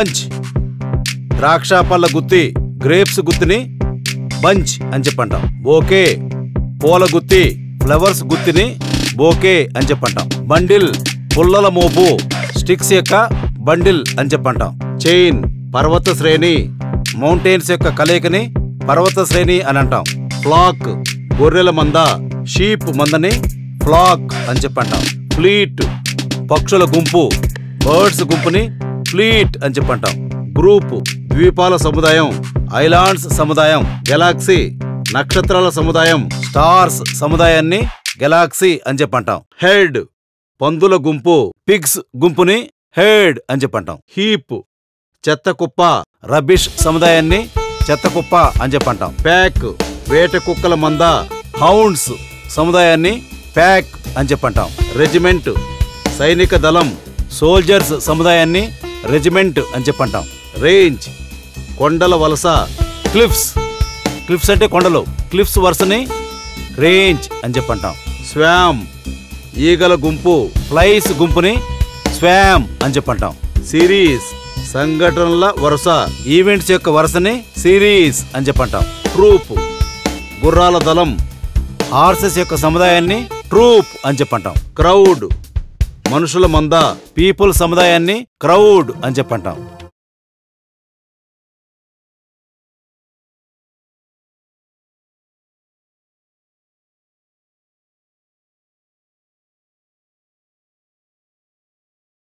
Bunch. ద్రాక్ష పళ్ళ గుత్తి grapes గుత్తిని bunch అని చెప్పంటాం. బోకే పూల గుత్తి ఫ్లవర్స్ గుత్తిని బోకే అని చెప్పంటాం. బండిల్ పుల్లల మోపు స్టిక్స్ యొక్క బండిల్ అని చెప్పంటాం. చైన్ పర్వత శ్రేణి మౌంటైన్స్ యొక్క కలయికని పర్వత శ్రేణి అని అంటాం. ఫ్లాక్ గొర్రెల మంద షీప్ మందని ఫ్లాక్ అని చెప్పంటాం. ఫ్లీట్ పక్షుల గుంపు బర్డ్స్ గుంపుని ఫ్లీట్ అని చెప్పంటాం. గ్రూప్ ద్వీపాల సముదాయం ఐలాండ్స్ సముదాయం. గెలాక్సీ నక్షత్రాల సముదాయం స్టార్స్ సముదాయాన్ని గెలాక్సీ అని చెప్పంటాం. హెడ్ పందుల గుంపు పిగ్స్ గుంపుని హెడ్ అని చెప్పంటాం. హీప్ చెత్త కుప్ప రబిష్ సముదాయాన్ని చెత్త కుప్ప అని చెప్పంటాం. ప్యాక్ వేట కుక్కల మంద హౌండ్స్ సముదాయాన్ని ప్యాక్ అని చెప్పంటాం. రెజిమెంట్ సైనిక దళం సోల్జర్స్ సముదాయాన్ని రెజిమెంట్ అని చెప్పంటాం. రేంజ్ కొండల వలస క్లిఫ్స్ క్లిఫ్స్ అంటే కొండలు క్లిఫ్స్ వరుసని రేంజ్ అని చెప్పంటాం. స్వామ్ ఈగల గుంపు ఫ్లైస్ గుంపుని స్వామ్ అని చెప్పంటాం. సిరీస్ సంఘటనల వరుస ఈవెంట్స్ యొక్క వరుసని సిరీస్ అని చెప్పంటాం. ట్రూప్ గుర్రాల దళం హార్సెస్ యొక్క సముదాయాన్ని ట్రూప్ అని చెప్పంటాం. క్రౌడ్ మనుషుల మంద పీపుల్ సముదాయాన్ని క్రౌడ్ అని చెప్పంటాం.